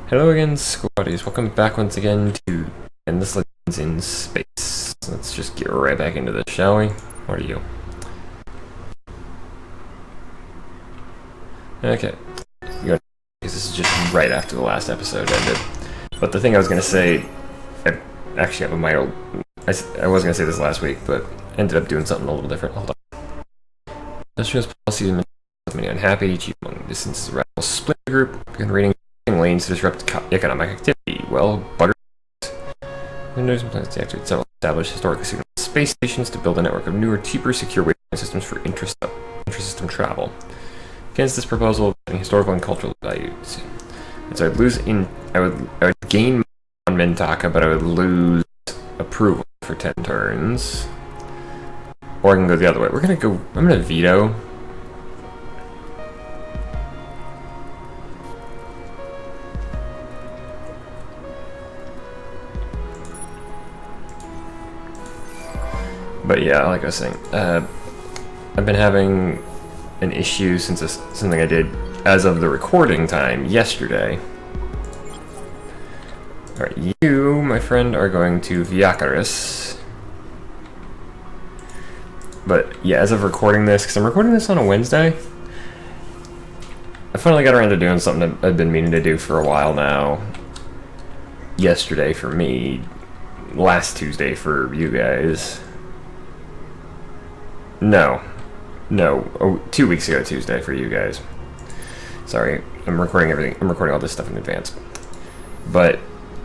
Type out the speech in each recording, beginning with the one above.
Hello again, squaddies. Welcome back once again to Endless Legends in Space. Let's just get right back into this, shall we? What are you? Okay. Because this is just right after the last episode ended. But the thing I was going to say, I actually have a mild... I was going to say this last week, but ended up doing something a little different. Hold on. Industrialist policy has many unhappy, chief among distances radical split group, began raiding lanes to disrupt economic activity. Well, butter. Windows and plans to activate several established historically significant space stations to build a network of newer, cheaper, secure waypoint systems for intra-system travel. Against this proposal, historical and cultural values. And so I would gain on Mintaka, but I would lose approval for 10 turns. Or I can go the other way. I'm gonna veto. But yeah, like I was saying, I've been having an issue since something I did as of the recording time yesterday. Alright, you, my friend, are going to Viakaris. But yeah, as of recording this, because I'm recording this on a Wednesday, I finally got around to doing something that I've been meaning to do for a while now. Yesterday for me, last Tuesday for you guys. No, 2 weeks ago Tuesday for you guys. Sorry, I'm recording everything. I'm recording all this stuff in advance. But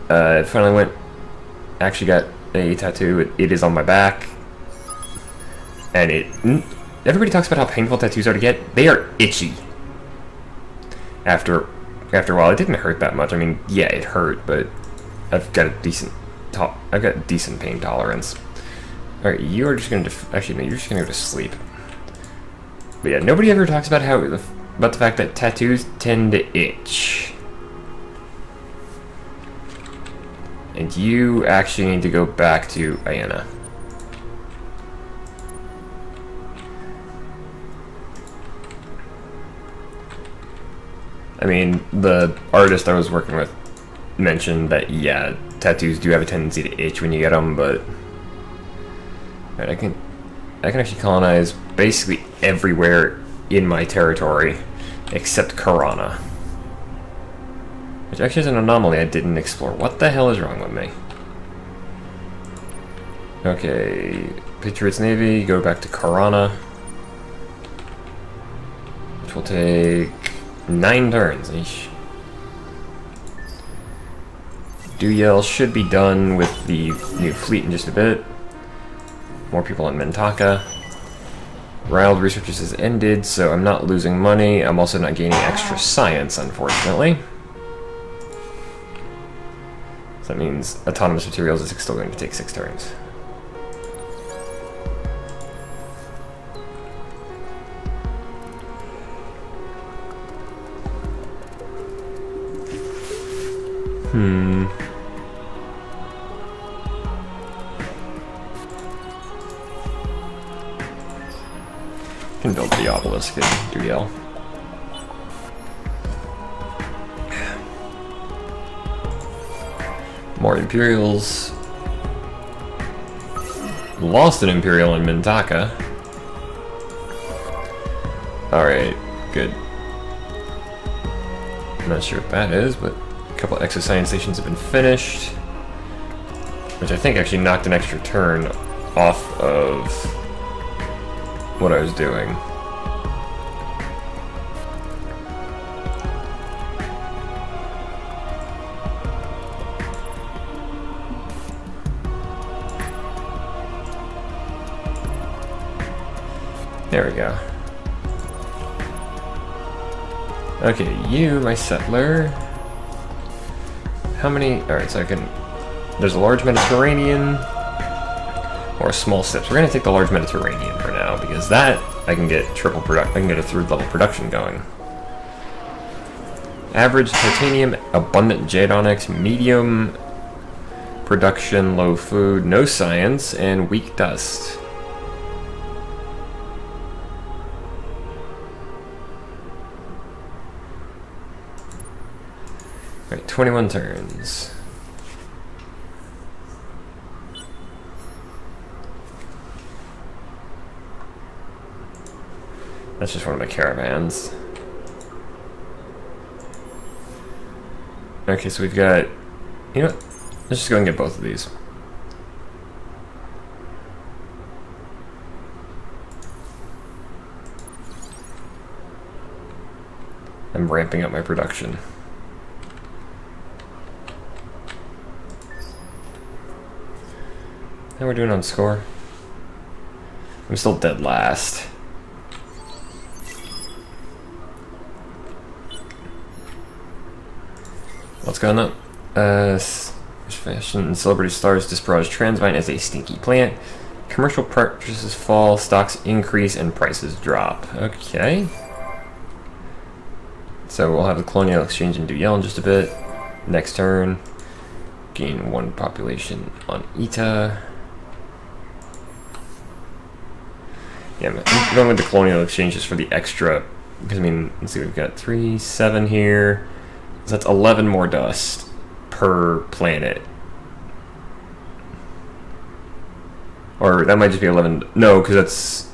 I finally actually got a tattoo. It is on my back, and everybody talks about how painful tattoos are to get. They are itchy. After a while, it didn't hurt that much. I mean, yeah, it hurt, but I've got decent pain tolerance. Alright, you are just gonna actually, no, you're just gonna go to sleep. But yeah, nobody ever talks about about the fact that tattoos tend to itch. And you actually need to go back to Ayana. I mean, the artist I was working with mentioned that, yeah, tattoos do have a tendency to itch when you get them, but... Right, I can actually colonize basically everywhere in my territory except Karana. Which actually is an anomaly I didn't explore. What the hell is wrong with me? Okay, Patriots Navy, go back to Karana. Which will take 9 turns. Eesh. Duyel should be done with the new fleet in just a bit. More people in Mintaka. Riled Researches has ended, so I'm not losing money. I'm also not gaining extra science, unfortunately. So that means Autonomous Materials is still going to take 6 turns. Can build the obelisk in Duyel. More Imperials. Lost an Imperial in Mintaka. Alright, good. I'm not sure what that is, but a couple exoscience stations have been finished. Which I think actually knocked an extra turn off of what I was doing. There we go. Okay, you, my settler. How many? Alright, so I can... There's a large Mediterranean. Or small steps. We're gonna take the large Mediterranean for now, because that I can get I can get a 3rd level production going. Average titanium, abundant jade onyx, medium production, low food, no science, and weak dust. Alright, 21 turns. That's just one of my caravans. Okay, so we've got... You know what? Let's just go and get both of these. I'm ramping up my production. How we're doing on score? I'm still dead last. What's going on? Fashion and celebrity stars disparage transvine as a stinky plant. Commercial purchases fall, stocks increase, and prices drop. Okay. So we'll have the colonial exchange in Duyel in just a bit. Next turn, gain 1 population on Ita. Yeah, I'm going with the colonial exchange just for the extra, because I mean, let's see, we've got 3, 7 here. So that's 11 more dust per planet. Or that might just be 11. No, because that's...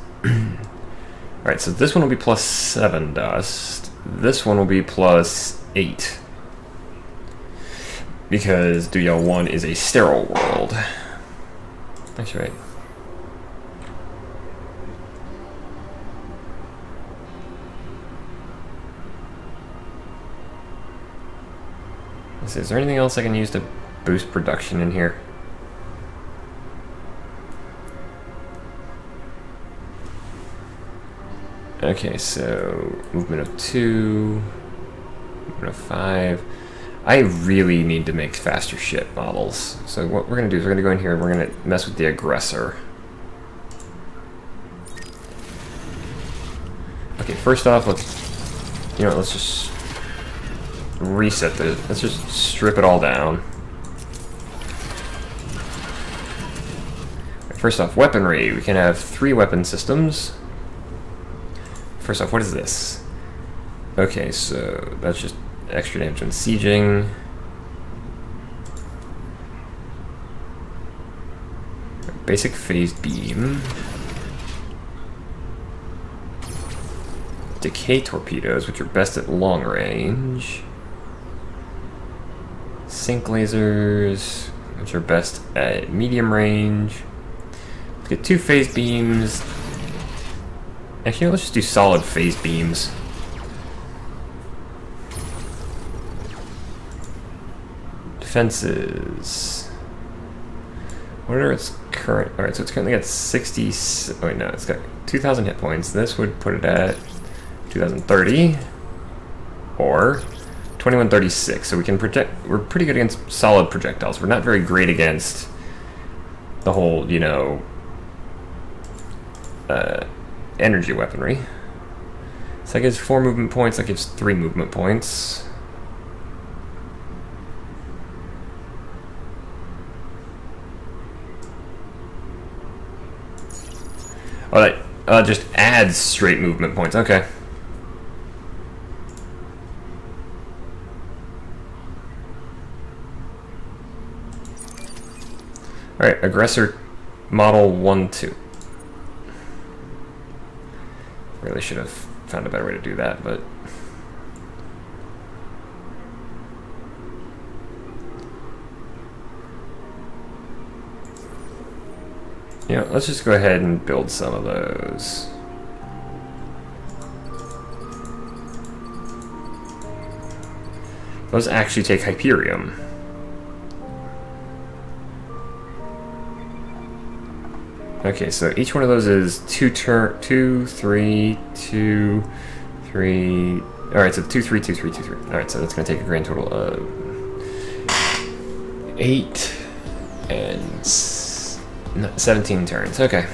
Alright, so this one will be plus 7 dust. This one will be plus 8. Because Duyel 1 is a sterile world. That's right. Let's see, is there anything else I can use to boost production in here? Okay, so movement of 2, movement of 5. I really need to make faster ship models. So what we're going to do is we're going to go in here and we're going to mess with the aggressor. Okay, first off, let's just reset let's just strip it all down. First off, weaponry. We can have 3 weapon systems. First off, what is this? Okay, so that's just extra damage when sieging. Basic phased beam. Decay torpedoes, which are best at long range. Sync lasers, which are best at medium range. Let's get 2 phased beams. Actually, let's just do solid phased beams. Defenses. What are its current... Alright, so it's currently got 60... Oh, wait, no, it's got 2,000 hit points. This would put it at 2,030. Or 2,136. So we can project... We're pretty good against solid projectiles. We're not very great against the whole, energy weaponry. So that gives 4 movement points, that gives 3 movement points. Oh, that just adds straight movement points, okay. Alright, aggressor model 1-2. Really should have found a better way to do that, but... let's just go ahead and build some of those. Those actually take Hyperium. Okay, so each one of those is 2, 3, 2, 3. Alright, so 2, 3, 2, 3, 2, 3. Alright, so that's going to take a grand total of 8 and 17 turns. Okay.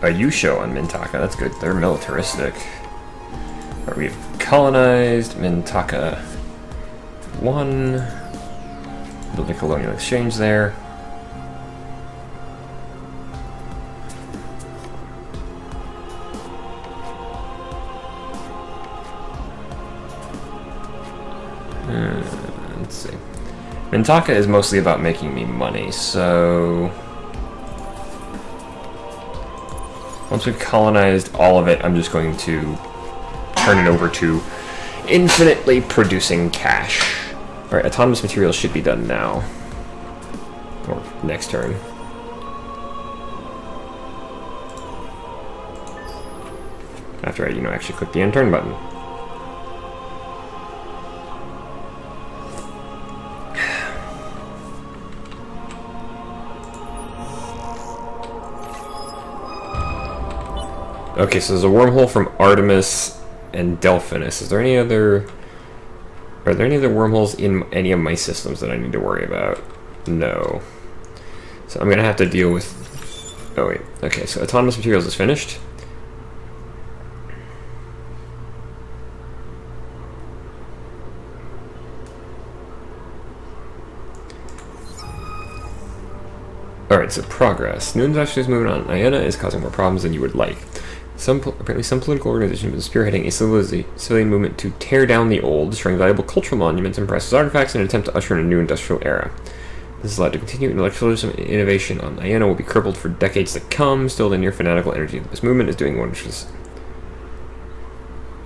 A Yusho on Mintaka, that's good. They're militaristic. Alright, we've colonized Mintaka. 1. Build a colonial exchange there. Let's see. Mintaka is mostly about making me money, so once we've colonized all of it, I'm just going to turn it over to infinitely producing cash. Alright, autonomous materials should be done now. Or next turn. After I, actually click the end turn button. Okay, so there's a wormhole from Artemis and Delphinus. Is there any other... Are there any other wormholes in any of my systems that I need to worry about? No. So I'm gonna have to deal with... Oh wait, okay, so autonomous materials is finished. Alright, so progress. New industry is moving on. Iona is causing more problems than you would like. Apparently some political organization has been spearheading a civilian movement to tear down the old, destroying valuable cultural monuments and precious artifacts in an attempt to usher in a new industrial era. This is allowed to continue, and intellectualism and innovation on Iona will be crippled for decades to come. Still, the near-fanatical energy of this movement is doing wonders.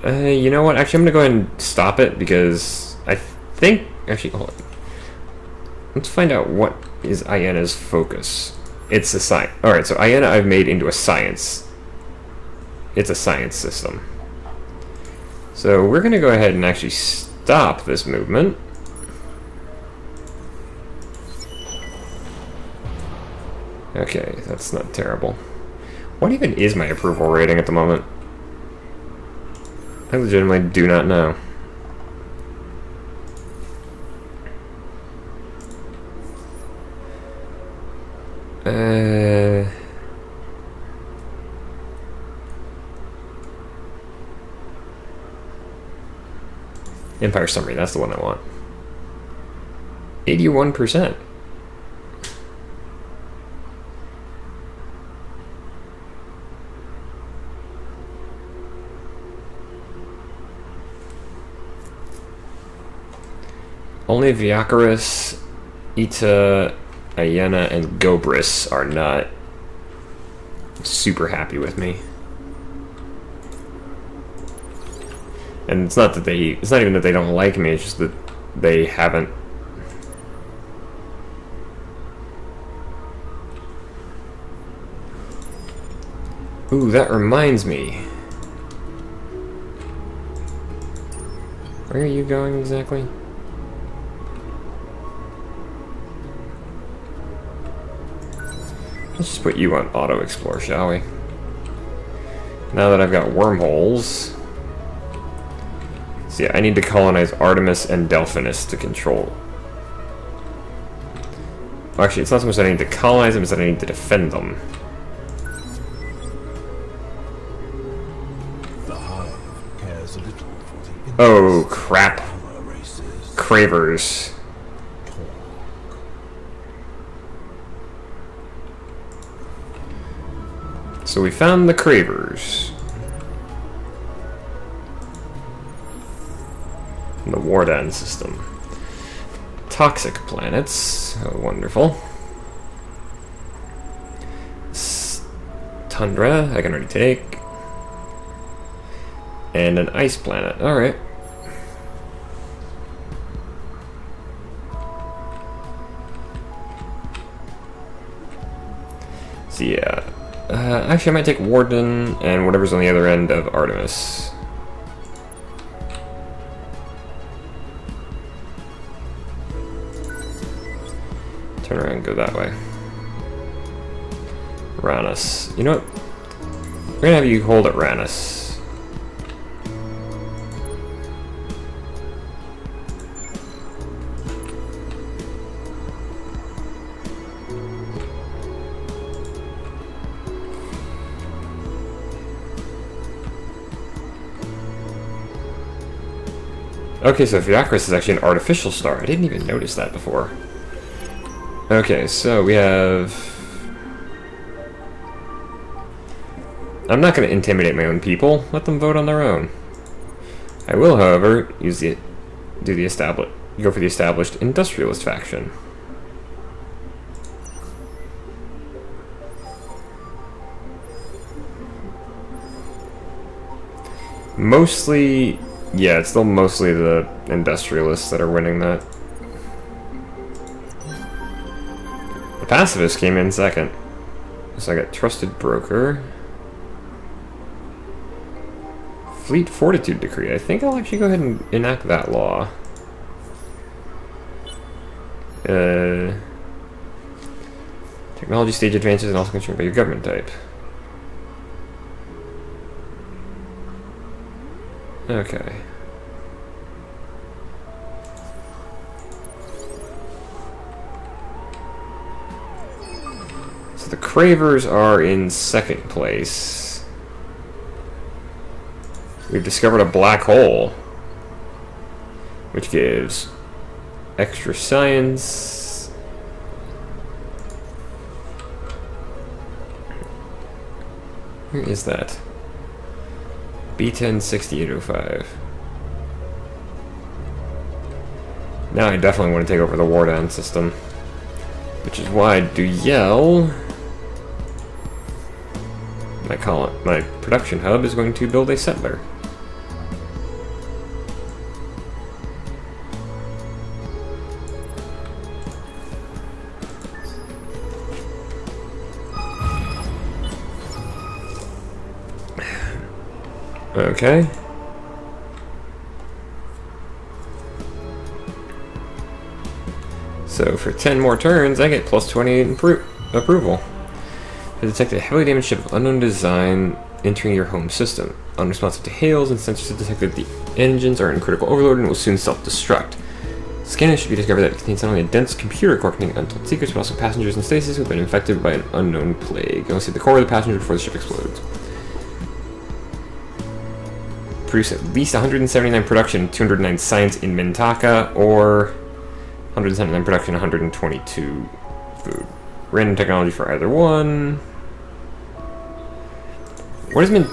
You know what? Actually, I'm going to go ahead and stop it, because I think... Actually, hold on. Let's find out what is Iona's focus. It's a science. Alright, so Iona I've made into a science. It's a science system. So we're going to go ahead and actually stop this movement. Okay, that's not terrible. What even is my approval rating at the moment? I legitimately do not know. Empire Summary, that's the one I want. 81%. Only Viacarus, Ita, Iena, and Gobris are not super happy with me. And it's not even that they don't like me, it's just that they haven't. Ooh, that reminds me. Where are you going exactly? Let's just put you on auto explore, shall we? Now that I've got wormholes. So yeah, I need to colonize Artemis and Delphinus to control. Well, actually, it's not so much that I need to colonize them, it's that I need to defend them. The Hive cares a little for the Oh, crap. Cravers. So we found the Cravers. The Wardan system. Toxic planets. Oh, wonderful. Tundra, I can already take. And an ice planet. Alright. So yeah. Actually, I might take Warden and whatever's on the other end of Artemis. Turn around and go that way. Ranus. You know what? We're gonna have you hold at Ranus. Okay, so Fiacris is actually an artificial star. I didn't even notice that before. Okay, so we have... I'm not going to intimidate my own people. Let them vote on their own. I will, however, go for the established industrialist faction. Mostly, yeah, it's still mostly the industrialists that are winning that. The pacifists came in second. So I got trusted broker. Fleet Fortitude Decree. I think I'll actually go ahead and enact that law. Technology stage advances and also constrained by your government type. Okay. So the Cravers are in second place. We've discovered a black hole, which gives extra science. Where is that? B106805. Now I definitely want to take over the Wardown system, which is why Duyel, my production hub, is going to build a settler. Okay. So for 10 more turns, I get plus 28 approval. To detect a heavily damaged ship of unknown design entering your home system. Unresponsive to hails and sensors have detected the engines are in critical overload and will soon self-destruct. Scanning should be discovered that it contains not only a dense computer core containing untold secrets, but also passengers in stasis who have been infected by an unknown plague. You'll see the core of the passenger before the ship explodes. Produce at least 179 production, 209 science in Mintaka, or 179 production, 122 food. Random technology for either one. What has been...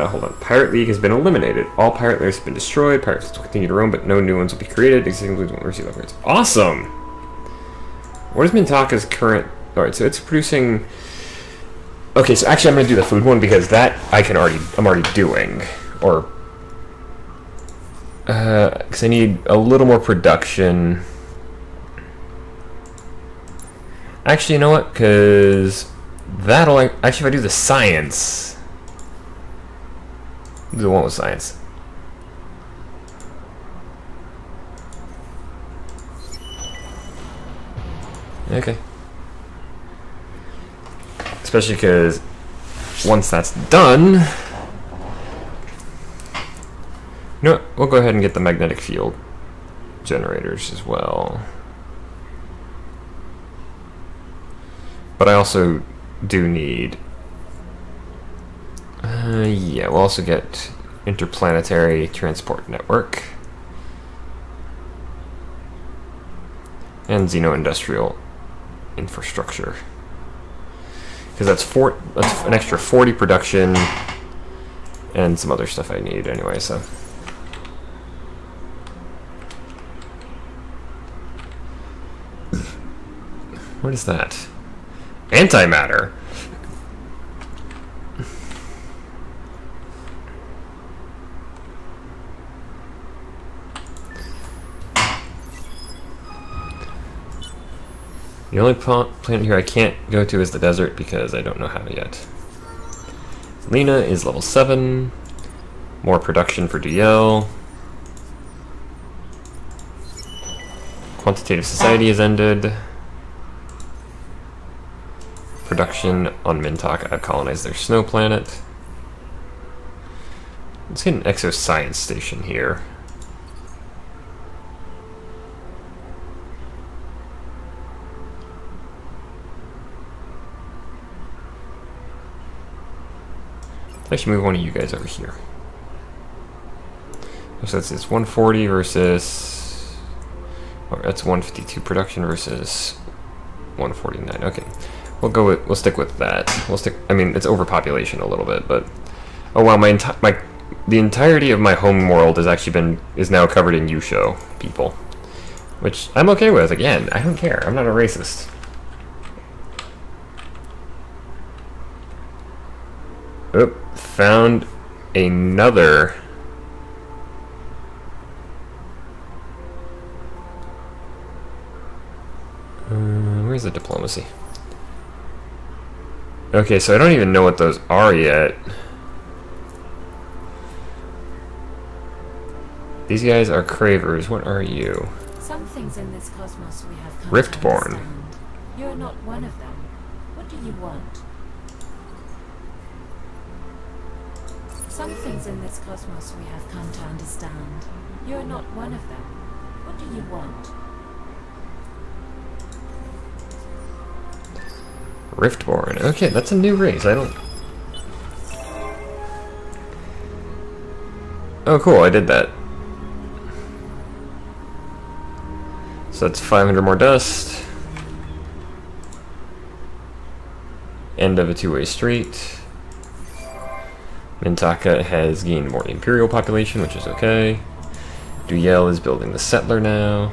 hold on. Pirate League has been eliminated. All pirate lairs have been destroyed. Pirates will continue to roam, but no new ones will be created. Existing ones won't receive upgrades. Awesome! What is Mintaka's current... Alright, so it's producing... Okay, so actually I'm going to do the food one because that I'm already doing. Or... because I need a little more production. Actually, you know what? Because that'll... Actually, if I do the science... Do the one with science. Okay. Especially because once that's done... You know what? We'll go ahead and get the magnetic field generators as well. But I also do need... yeah, we'll also get interplanetary transport network. And xeno-industrial infrastructure. Because that's an extra 40 production and some other stuff I need anyway, so... What is that? Antimatter. The only planet here I can't go to is the desert because I don't know how yet. Lena is level 7. More production for DL. Quantitative Society has ended. Production on Mintaka. I've colonized their snow planet. Let's get an exoscience station here. I should move one of you guys over here. So it's 140 versus... Or that's 152 production versus 149. Okay. We'll stick with that. I mean, it's overpopulation a little bit, but... Oh wow, the entirety of my home world is now covered in Yusho people. Which I'm okay with. Again, I don't care. I'm not a racist. Oop, found another... where's the diplomacy? Okay, so I don't even know what those are yet. These guys are Cravers. What are you? Some things in this cosmos we have come Riftborn. to understand. You're not one of them. What do you want? Some things in this cosmos we have come to understand. You're not one of them. What do you want? Riftborn. Okay, that's a new race. I don't... Oh, cool. I did that. So that's 500 more dust. End of a two-way street. Mintaka has gained more Imperial population, which is okay. Duyel is building the settler now.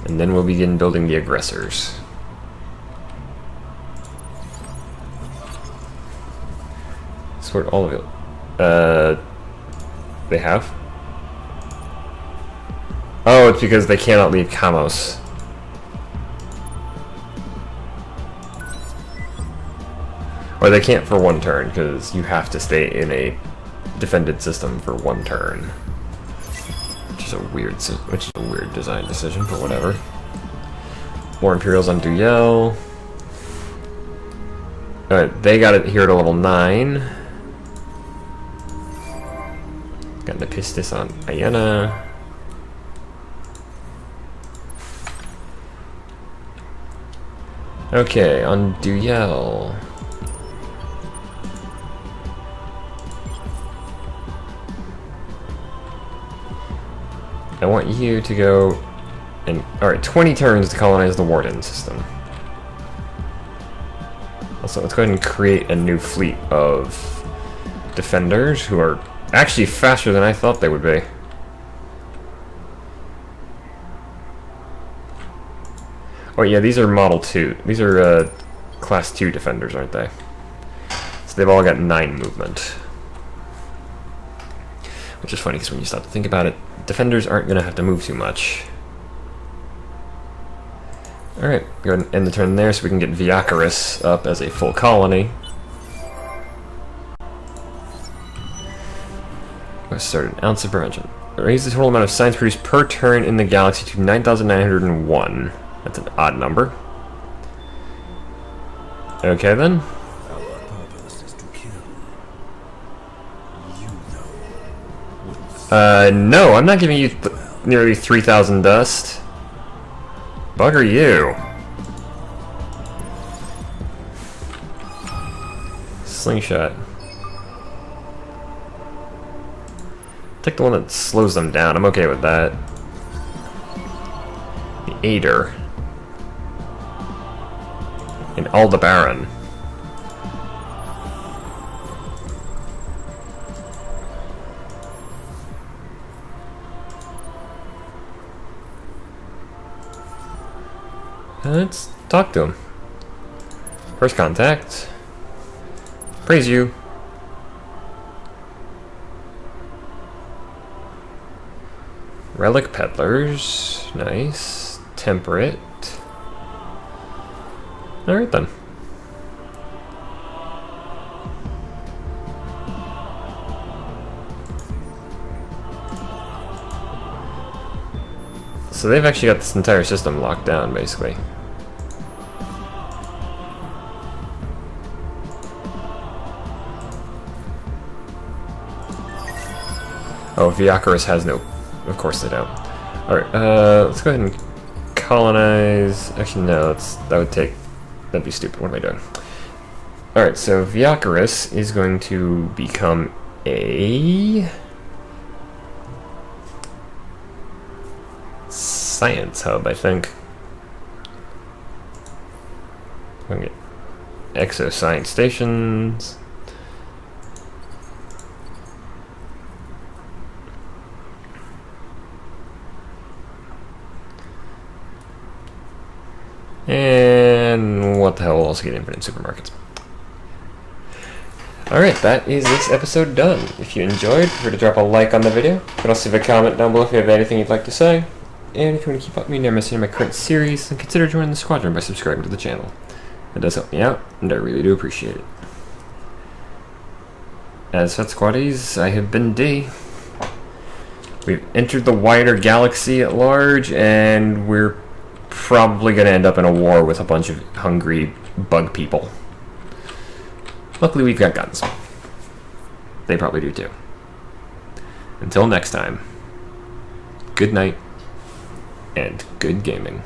And then we'll begin building the aggressors. Sort all of it. They have? Oh, it's because they cannot leave Kamos. Or they can't for one turn, because you have to stay in a defended system for one turn. Which is a weird design decision, but whatever. More Imperials on Duyel. Alright, they got it here to level 9. Got Nepistis on Ayana. Okay, on Duyel. I want you to go and... Alright, 20 turns to colonize the Warden system. Also, let's go ahead and create a new fleet of defenders who are actually faster than I thought they would be. Oh yeah, these are Model 2. These are Class 2 defenders, aren't they? So they've all got 9 movement. Which is funny, because when you stop to think about it, defenders aren't going to have to move too much. Alright, go ahead and end the turn there so we can get Viacaris up as a full colony. Let's start an ounce of prevention. Raise the total amount of science produced per turn in the galaxy to 9,901. That's an odd number. Okay then. Our purpose is to kill. You know. No, I'm not giving you nearly 3,000 dust. Bugger you. Slingshot. Take the one that slows them down. I'm okay with that. The Aider. And Aldebaran. Let's talk to him. First contact. Praise you. Relic peddlers. Nice. Temperate. Alright then. So they've actually got this entire system locked down, basically. Oh, Viacaris has no... Of course they don't. Alright, let's go ahead and colonize... Actually, no, that'd be stupid. What am I doing? Alright, so Viacaris is going to become a science hub, I think. I'm gonna get exo science stations. And what the hell will also get infinite supermarkets? Alright, that is this episode done. If you enjoyed, feel free to drop a like on the video. You can also leave a comment down below if you have anything you'd like to say. And if you want to keep up with me near missing my current series, then consider joining the squadron by subscribing to the channel. It does help me out, and I really do appreciate it. As Fat Squaddies, I have been D. We've entered the wider galaxy at large, and we're probably going to end up in a war with a bunch of hungry bug people. Luckily, we've got guns. They probably do too. Until next time, good night, and good gaming.